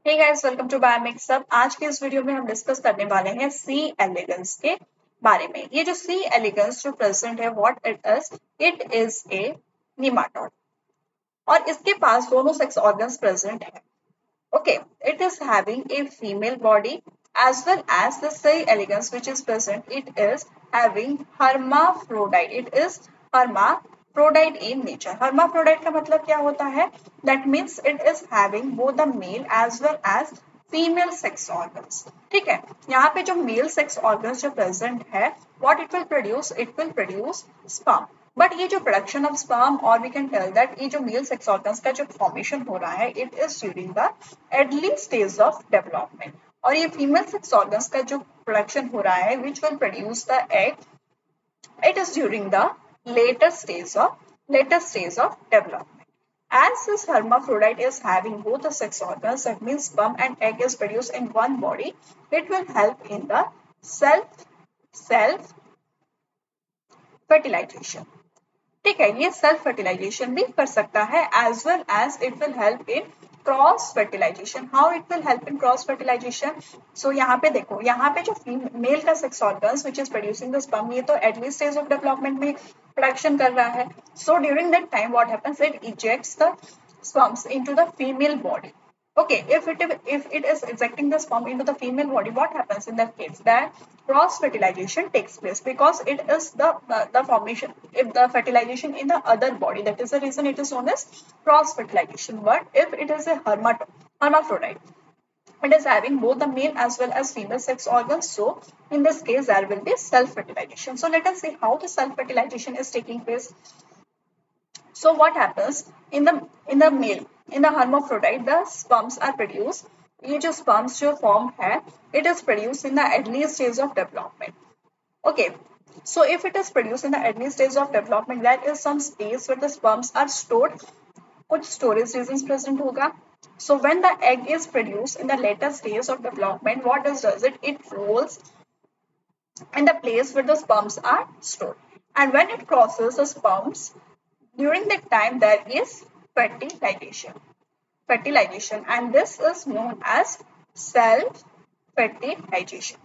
Hey guys welcome to Biomics सब। आज के इस वीडियो में हम डिस्कस करने वाले हैं सी एलिगेंस के बारे में। ये जो सी एलिगेंस जो प्रेजेंट है what it is A nematode और इसके पास दोनों सेक्स ऑर्गन्स प्रेजेंट है। Okay, it is having a female body as well as the C. elegans which is present, it is having hermaphrodite. It is hermaphrodite in nature. Hermaphrodite का मतलब क्या होता है? That means it is having both the male as well as female sex organs. ठीक है, यहाँ पे जो मेल सेक्स ऑर्गन्स जो प्रेजेंट है what it will produce sperm. But ये जो प्रोडक्शन ऑफ स्पर्म और वी कैन टेल दैट ये जो मेल सेक्स ऑर्गन्स का जो फॉर्मेशन हो रहा है it is during the early stage of development. और ये फीमेल सेक्स ऑर्गन्स का जो प्रोडक्शन हो रहा है which will produce the egg, it is during the later stage of development. As this hermaphrodite is having both the sex organs, that means sperm and egg is produced in one body, it will help in the self fertilization. ठीक है, ये self fertilisation भी कर सकता है as well as it will help in cross fertilization. How it will help in cross fertilization? So यहाँ पे देखो, यहाँ पे जो मेल का sex organs which is producing the sperm ये तो एर्ली स्टेज ऑफ डेवलपमेंट में प्रोडक्शन कर रहा है। So during that time what happens, it ejects the sperms into the female body. Okay, if it is ejecting the sperm into the female body, what happens in that case? That cross fertilization takes place because it is the formation if the fertilization in the other body. That is the reason it is known as cross fertilization. But if it is a hermaphrodite, it is having both the male as well as female sex organs. So in this case, there will be self fertilization. So let us see how the self fertilization is taking place. So what happens in the male, in the hermaphrodite, the sperms are produced. ये जो sperms जो form है, it is produced in the early stage of development. Okay, so if it is produced in the early stage of development, there is some space where the sperms are stored. कुछ storage regions present होगा. So when the egg is produced in the later stage of development, what does it? It rolls in the place where the sperms are stored. And when it crosses the sperms, during that time there is fertilization and this is known as self fertilization.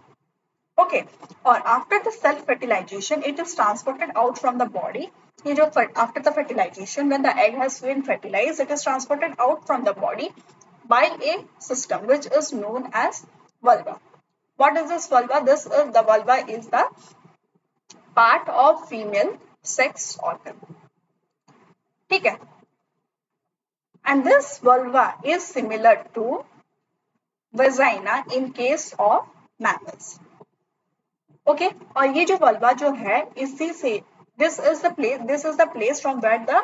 Okay, or after the self fertilization it is transported out from the body. After the fertilization, when the egg has been fertilized, it is transported out from the body by a system which is known as vulva. What is this vulva? The vulva is the part of female sex organ. ठीक है, and this vulva is similar to vagina in case of mammals. Okay, और ये जो vulva जो है इसी से this is the place from where the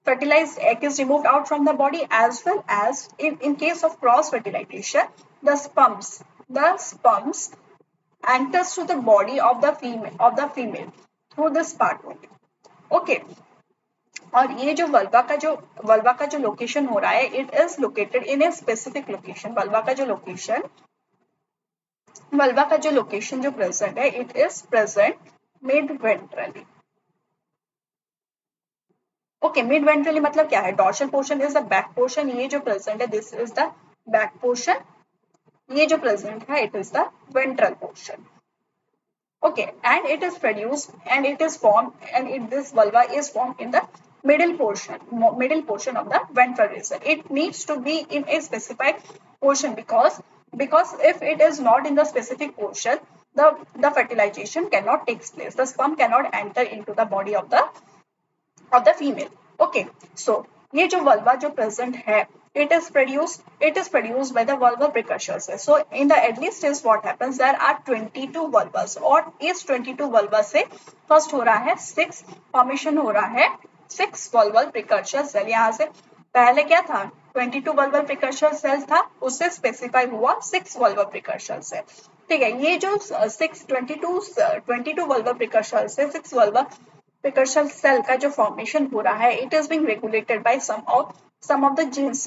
fertilized egg is removed out from the body, as well as in case of cross fertilization the sperms enters to the body of the female through this part only. Okay, और ये जो vulva का जो location हो रहा है it is located in a specific location. Vulva का जो लोकेशन जो प्रेजेंट है it is present mid ventrally. Okay, mid ventrally मतलब क्या है? Dorsal portion is the back portion. ये जो प्रेजेंट है this is the back portion, ये जो प्रेजेंट है it is the ventral portion. Okay, and it is produced and it is formed and this vulva is formed in the middle portion of the ventral region. It needs to be in a specified portion because if it is not in the specific portion, the fertilization cannot take place. The sperm cannot enter into the body of the female. Okay, so ये जो vulva जो present है it is produced by the vulval precursors. So in the early stage what happens, there are 22 vulvas और इस 22 vulva से first हो रहा है 6 formation हो रहा है 6 vulval precursor cell। यहाँ से पहले क्या था 22 vulval precursor cells था, उससे specify हुआ 6 vulval precursor cell। ठीक है, ये जो 22 vulval precursor से 6 vulval precursor cell का जो formation हो रहा है it is being regulated by some of the genes.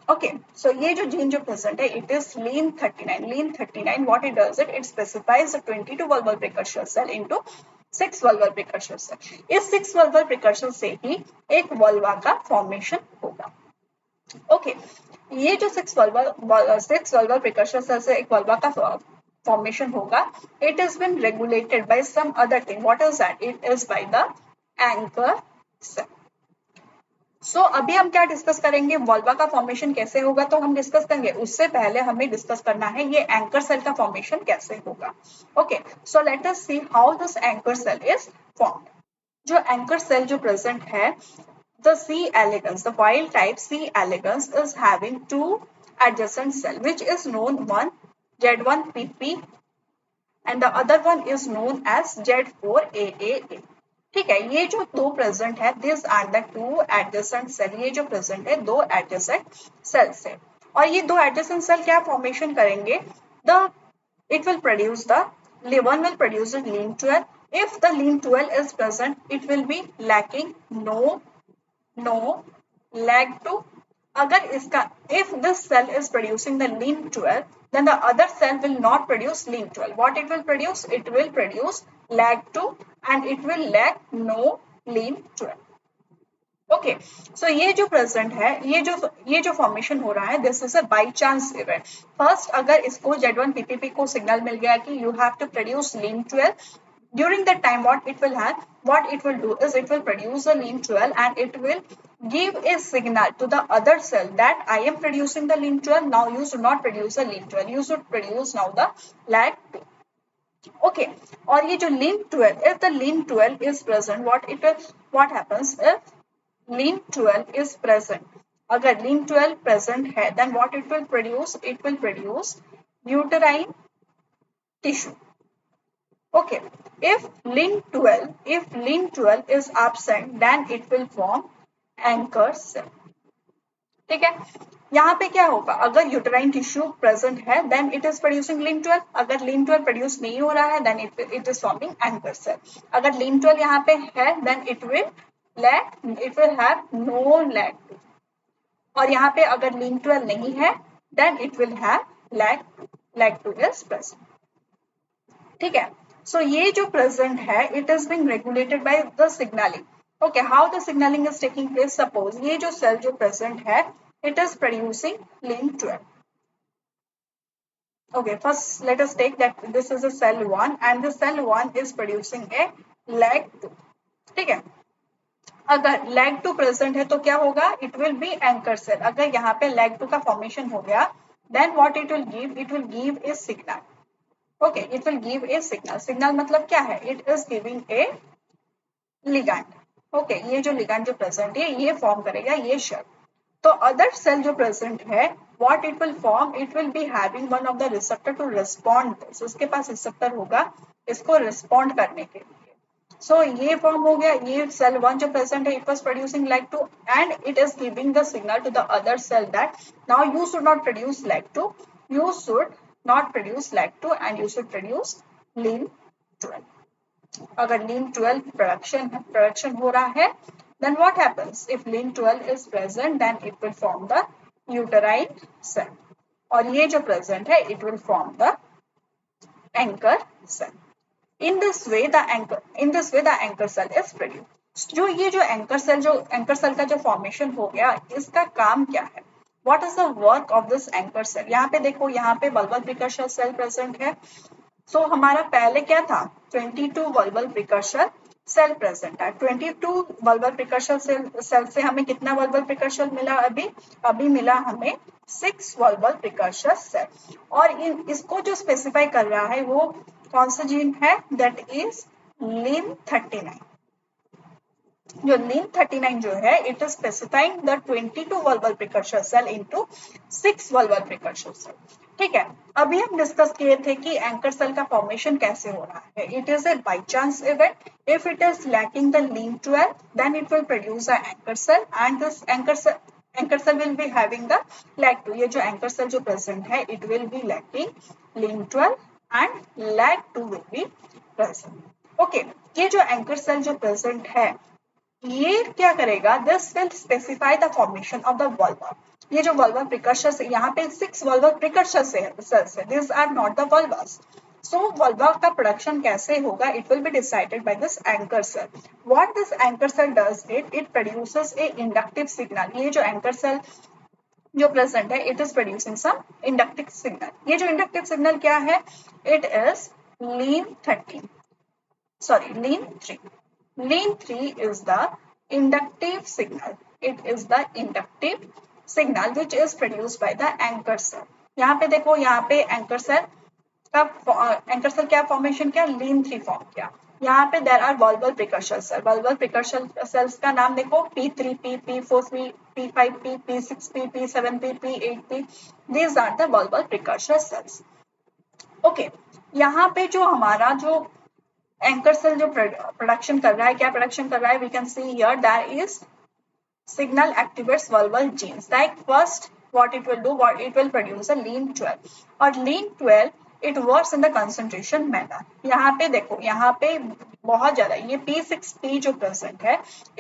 Okay, so ये जो gene जो present है it is lean 39 what it does it specifies the 22 vulval precursor cell into 6 vulval precursor cell। इस 6 vulval precursor से ही एक vulva का formation होगा। Okay, ये जो सिक्स वल्वा प्रिकर्सर सेल से एक वल्वा का फॉर्मेशन होगा, it is been regulated by some other thing. What is that? It is by the anchor cell. So अभी हम क्या डिस्कस करेंगे, वॉल्वा का फॉर्मेशन कैसे होगा तो हम डिस्कस करेंगे. उससे पहले हमें डिस्कस करना है ये एंकर सेल का फॉर्मेशन कैसे होगा. Okay, so let us see how this anchor cell is formed. जो एंकर सेल जो प्रेजेंट है, the C. elegans, the wild type C. elegans is having two adjacent cell which is known one Z1PP and the other one is known as Z4AAA. ठीक है, ये जो दो present है, this are the two adjacent cell. ये जो present है दो एडजेसेंट सेल्स है, और ये दो एडजेसेंट सेल क्या फॉर्मेशन करेंगे, the it will produce the one will produce the lean 12. If the lean 12 is present, it will be lacking no lag 2. अगर इसका, if this cell is producing the lean 12, then the other cell will not produce lean 12. What it will produce? It will produce lag 2 and it will lack no lean 12. Okay, सो ये जो present है, ये जो formation हो रहा है, this is a by chance event. First अगर इसको Z1 PPP को सिग्नल मिल गया कि you have to produce lin 12, during that time what it will do is it will produce a lean 12 and it will give a signal to the other cell that I am producing the lean 12, now you should not produce a lean 12, you should produce now the lag 2. Okay, और ये जो lean 12, if the lean 12 is present, what happens if lean 12 is present? अगर lean 12 present है, then what it will produce? It will produce uterine tissue. Okay, if lean 12 is absent, then it will form anchor cell. ठीक है, यहाँ पे क्या होगा, अगर uterine tissue present है then it is producing lin 12. अगर लीन 12 प्रोड्यूस नहीं हो रहा है then it is forming anchor cell. अगर लीन 12 यहाँ पे है then it will have no lag 2, और यहाँ पे अगर लीन 12 नहीं है then it will have lag 2 is present. ठीक है, सो ये जो प्रेजेंट है, it is being regulated by the signalling. Okay, how the signalling is taking place. Suppose ये जो सेल जो प्रेजेंट है, it is producing lean 12. Okay, first let us take that this is a cell 1 and the cell 1 is producing a lag 2. ठीक है, अगर lag 2 present है तो क्या होगा, it will be anchor cell. अगर यहाँ पे lag 2 का formation हो गया then what it will give a signal. Okay, it will give a signal मतलब क्या है, it is giving a ligand. Okay, ये जो ligand जो present है ये form करेगा ये shell. तो अदर सेल जो प्रेजेंट है, what it will form, it will be having one of the receptor to respond. उसके पास रिसेप्टर होगा इसको रिस्पॉन्ड करने के लिए. सो ये फॉर्म हो गया, ये सेल 1 जो प्रेजेंट है, it was producing lag 2 and it is giving the signal to the other cell that now you should not produce lag 2, you should not produce lag 2 and you should produce lean 12. अगर lean 12 production हो रहा है, then what happens? If lean 12 is present, then it will form the uterine cell. और ये जो present है, it will form the anchor cell. In this way, the anchor cell is produced. जो ये जो anchor cell का जो formation हो गया, इसका काम क्या है? What is the work of this anchor cell? यहाँ पे देखो, यहाँ पे bulbal precursor cell present है. सो हमारा पहले क्या था, 22 वल्बल प्रिकर्सर सेल प्रेजेंट है. 22 वल्बल प्रिकर्सर सेल से हमें कितना वल्बल प्रिकर्सर मिला, अभी मिला हमें 6 वल्बल प्रिकर्सर सेल. और इसको जो स्पेसिफाई कर रहा है वो कौन सा जीन है, दैट इज लीन 39. जो लीन 39 जो है, इट इज स्पेसिफाइंग द 22 वल्बल प्रिकर्सर सेल इनटू 6 वल्बल प्रिकर्सर सेल. ठीक है, अभी हम डिस्कस किए थे कि एंकर सेल का फॉर्मेशन कैसे हो रहा है. It is a by chance event. If it is lacking the lin 12 then it will produce a anchor cell and this anchor cell will be having the lag 2. ये जो anchor cell जो present है, it will be lacking lin 12 and lag 2 will be present. Okay, ये जो anchor cell जो present है, ये क्या करेगा, this will specify the formation of the vulva. ये जो वल्वा प्रिकर्सर, यहाँ पे 6 वल्वा प्रिकर्सर सेल्स है, this are not the vulvas. So vulva का प्रोडक्शन कैसे होगा, it will be decided by this anchor cell. What this anchor cell does, it produces a inductive signal. ये जो anchor cell जो present है it is producing some inductive signal. ये जो inductive signal क्या है, it is lean 13, sorry lean 3. Lean 3 is the inductive signal. It is the inductive signal which is produced by the anchor cell. यहाँ पे देखो, यहाँ पे एंकर सेल का एंकर सेल क्या फॉर्मेशन किया, लीन 3 फॉर्म किया। यहाँ पे there are vulval precursor cell. Vulval precursor cells का नाम देखो, P3P, P4P, P5P, P6P, P7P, P8P, these are the vulval precursor cells. Okay, यहाँ पे जो हमारा जो एंकर सेल जो प्रोडक्शन कर रहा है, क्या प्रोडक्शन कर रहा है, we can see here that is signal activates vulval genes. Like first, what it will do, what it will produce a lean 12, और lean 12 it works in the concentration manner. यहाँ पे देखो, यहाँ पे बहुत ज्यादा ये P6P जो प्रेजेंट है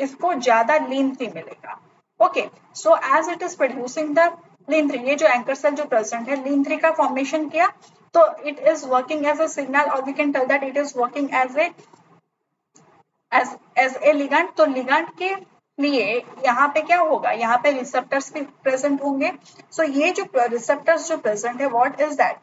इसको ज्यादा lean 3 मिलेगा। Okay, so as it is producing the lean 3, ये जो एंकर सेल जो प्रेजेंट है lean 3 का फॉर्मेशन किया, तो it is working as a signal, और we can tell that it is working as a ligand. तो लिगैंड के लिए यहाँ पे क्या होगा, यहाँ पे रिसेप्टर्स भी प्रेजेंट होंगे। सो ये जो रिसेप्टर्स जो प्रेजेंट है, what is that,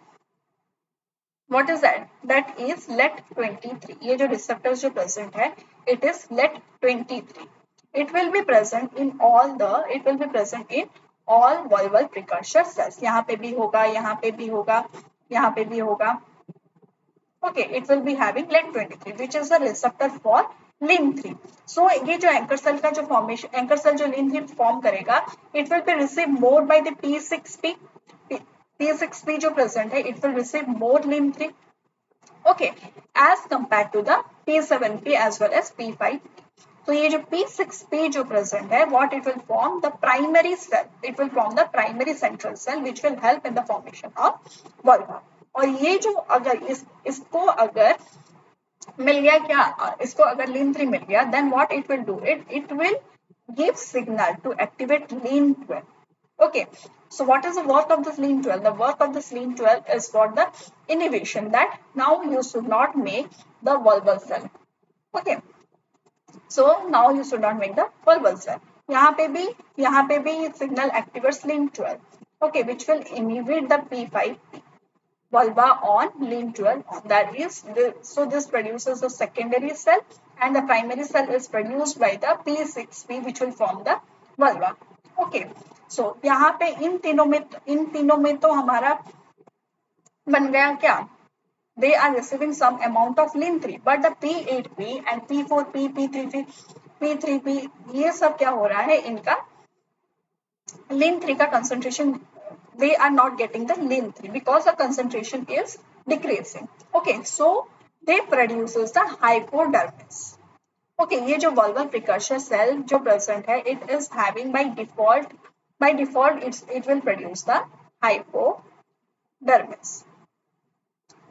that is let 23। ये जो रिसेप्टर्स जो प्रेजेंट है it is let 23। It will be present in all vulval precursor cells. यहाँ पे भी होगा, यहाँ पे भी होगा, यहाँ पे भी होगा। Okay, it will be having lead-23, which is a receptor for Lin3. So ये जो एंकर सेल का जो फॉर्मेशन, एंकर सेल जो Lin3 फॉर्म करेगा, it will be received more by the P6P. P6P जो प्रेजेंट है, it will receive more Lin3. Okay, as compared to the P7P as well as P5P. तो ये जो P6P जो present है, what it will form the primary cell. It will form the primary central cell, which will help in the formation of vulva. और ये जो अगर इसको अगर मिल गया क्या, इसको अगर लीन 3 मिल गया, then what it will do, it will give signal to activate lin 12. Okay, so what is the work of this lean 12? The work of this lean 12 is for the inhibition, that now you should not make the vulval cell. Okay, so now you should not make the vulval cell. यहाँ पे भी signal activates lean 12. Okay, which will inhibit the P5P vulva on lean 12. That is, so this produces a secondary cell, and the primary cell is produced by the P6P, which will form the vulva. Okay, so यहाँ पे इन तीनों में तो हमारा बन गया क्या, they are receiving some amount of lean 3, but the P8P and P4P, P3P ये सब क्या हो रहा है, इनका lean 3 का concentration, they are not getting the lean 3 because the concentration is decreasing. Okay, so they produces the hypodermis. Okay, ये जो vulval precursor cell जो present है, it is having by default it will produce the hypodermis.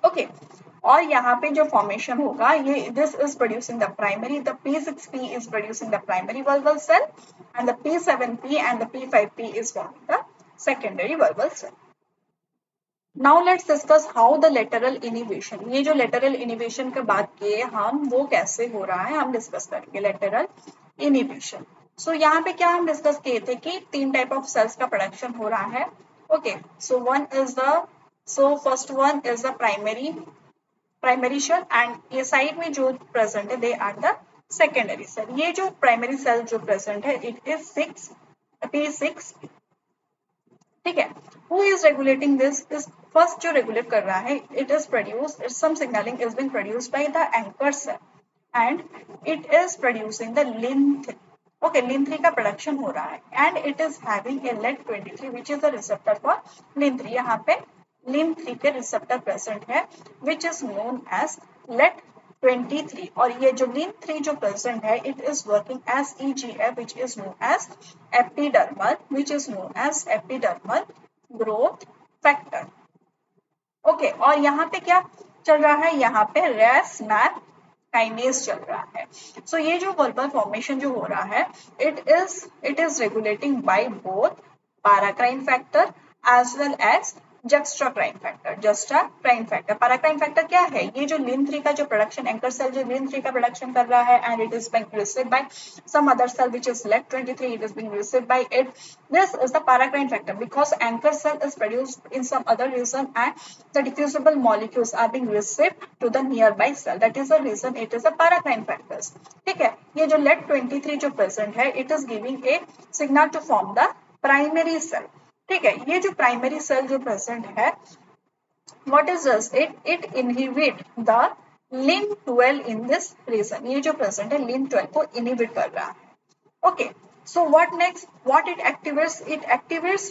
Okay, और यहाँ पे जो formation होगा, ये this is producing the primary, the P6P is producing the primary vulval cell, and the P7P and the P5P is forming the secondary vulval cell. Now let's discuss how the lateral inhibition, ये जो lateral inhibition का बात किए हम, वो कैसे हो रहा है हम डिस्कस करेंगे। lateral inhibition, so यहाँ पे क्या हम डिस्कस किए थे कि 3 टाइप ऑफ सेल्स का प्रोडक्शन हो रहा है। Okay, so first one is the primary cell, and ये साइड में जो प्रेजेंट है they are the secondary cell. ये जो प्राइमरी सेल जो प्रेजेंट है इट इज P6, ठीक है। Who is regulating this, is first जो रेगुलेट कर रहा है, it is produced, some signalling is being produced by the anchor cell, and it is producing the lin 3. Okay, lin 3 का production हो रहा है, and it is having a let 23 which is the receptor for lin 3। यहाँ पे lin 3 के receptor present है which is known as let 23, और ये जो लीन 3 जो प्रेजेंट है, it is working as EGF which is known as epidermal growth factor. Okay, और यहाँ पे क्या चल रहा है, यहाँ पे RAS-MAP काइनेज चल रहा है। सो ये जो वर्बल फॉर्मेशन जो हो रहा है, it is regulating by both paracrine factor as well as juxtacrine factor, juxtacrine factor. Paracrine factor क्या है? ये जो लिन-3 का जो प्रोडक्शन, एंकर सेल जो लिन-3 का प्रोडक्शन कर रहा है and it is being received by some other cell which is LET23, it is being received by it. This is the paracrine factor because anchor cell is produced in some other region and the diffusible molecules are being received to the nearby cell. That is the reason it is a paracrine factors. ठीक है, ये जो LET23 जो present है, it is giving a signal to form the primary cell. ठीक है, ये जो प्राइमरी सेल जो प्रेजेंट है, what is this, it inhibit the LIN12 in this region. ये जो प्रेजेंट है LIN12 को इनहिबिट कर रहा है। Okay, so what next, what it activates? It activates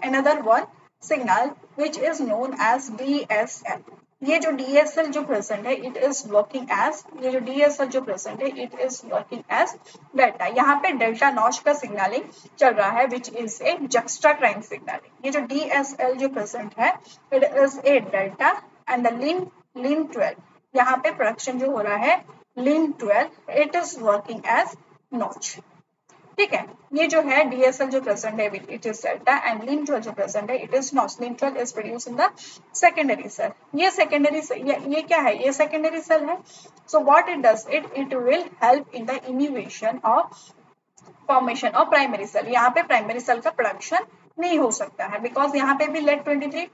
another one signal which is known as DSL. ये जो DSL जो प्रेजेंट है, इट इज वर्किंग एज, ये जो DSL जो प्रेजेंट है, it is working as delta. यहाँ पे डेल्टा नॉच का सिग्नलिंग चल रहा है विच इज ए जस्ट्राक्राइन सिग्नलिंग। ये जो DSL जो प्रेजेंट है, it is a delta and the LIN12, यहाँ पे प्रोडक्शन जो हो रहा है LIN12, it is working as notch. ठीक है, ये जो है DSL जो प्रेजेंट है, it is delta and LIN12 जो प्रेजेंट है, it is notch. LIN12 is produce in the secondary cell. ये सेकेंडरी सेल, ये क्या है? ये सेकेंडरी सेल है। So what it does, it will help in the inhibition of formation of primary cell. यहाँ पे प्राइमरी सेल का production नहीं हो सकता है बिकॉज यहाँ पे भी लेट 23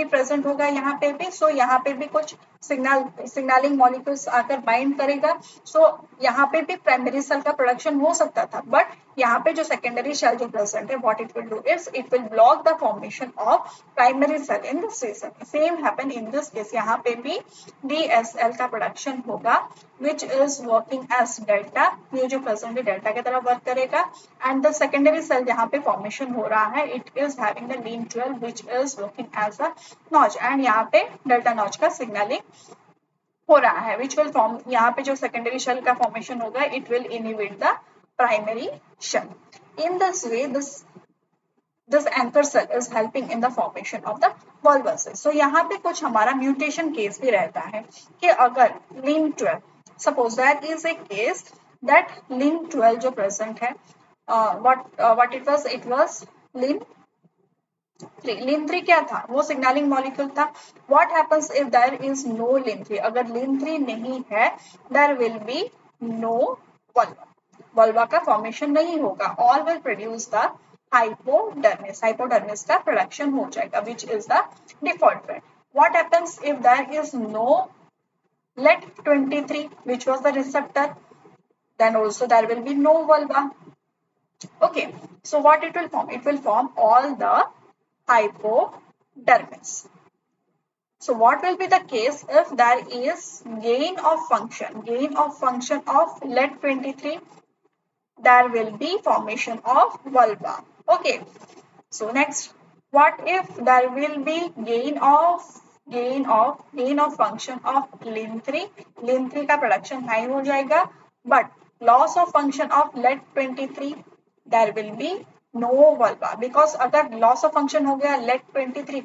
प्रेजेंट होगा यहाँ पे भी। सो यहाँ पे भी कुछ सिग्नलिंग मॉलिक्यूल्स आकर बाइंड करेगा। सो यहाँ पे भी प्राइमरी सेल का प्रोडक्शन हो सकता था, बट यहाँ पे जो सेकेंडरी सेल जो प्रेजेंट है, what it will do is it will block the formation of primary cell in this region. Same happen in this case, यहाँ पे भी DSL का प्रोडक्शन होगा which is working as delta। ये जो present है डेल्टा की तरह वर्क करेगा एंड द सेकेंडरी सेल जहाँ पे फॉर्मेशन हो रहा है, it is having the LIN12 which is working as a notch and यहाँ पे डेल्टा नॉच का सिग्नलिंग हो रहा है which will form। यहाँ पे जो सेकेंडरी सेल का फॉर्मेशन होगा, it will inhibit the primary cell. In this way this anchor cell is helping in the formation of the bulbosis। so यहाँ पे कुछ हमारा म्यूटेशन केस भी रहता है कि अगर LIN12, suppose that is a case that LIN12 जो present है, what it was LIN3 क्या था? वो सिग्नलिंग मॉलिक्यूल था। what happens if there is no LIN3? अगर LIN3 नहीं है, there will be no vulva, vulva का फॉर्मेशन नहीं होगा। all will produce the hypodermis, hypodermis का प्रोडक्शन हो जाएगा which is the default way। what happens if there is no LET23 which was the receptor? then also there will be no vulva। okay, so what it will form? It will form all the hypodermis। so what will be the case if there is gain of function of LET23? there will be formation of vulva। okay, so next, what if there will be gain of function of LIN3 का production high हो जाएगा, but loss of function of LET23, there will be no vulva because अगर loss of function हो गया LET23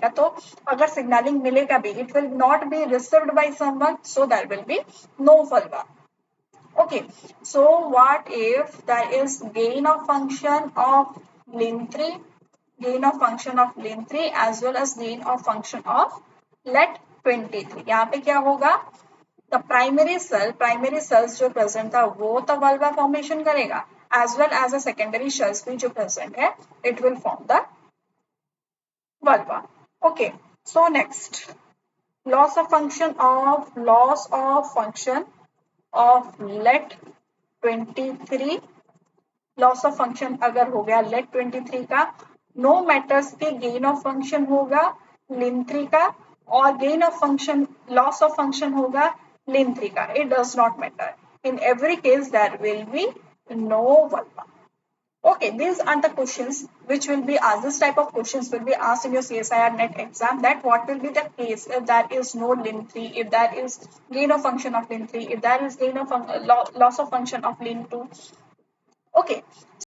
का तो अगर signalling मिलेगा भी, it will not be received by someone, so there will be no vulva। okay, so what if there is gain of function of LIN3 as well as gain of function of LET23? यहाँ पे क्या होगा? the primary cells जो present था वो तो vulva formation करेगा as well as the secondary cells भी जो present है, it will form the vulva। okay, so next, loss of function of LET23, loss of function अगर हो गया LET23 का, नो मैटर्स के गेन ऑफ फंक्शन होगा LIN3 का और gain of function loss of function होगा LIN3 का, it does not matter. In every case there will be no vulva। okay, these are the questions which will be asked. This type of questions will be asked in your CSIR net exam, that what will be the case if there is no LIN3, if there is gain of function of LIN3, if there is gain of loss of function of LIN2। okay,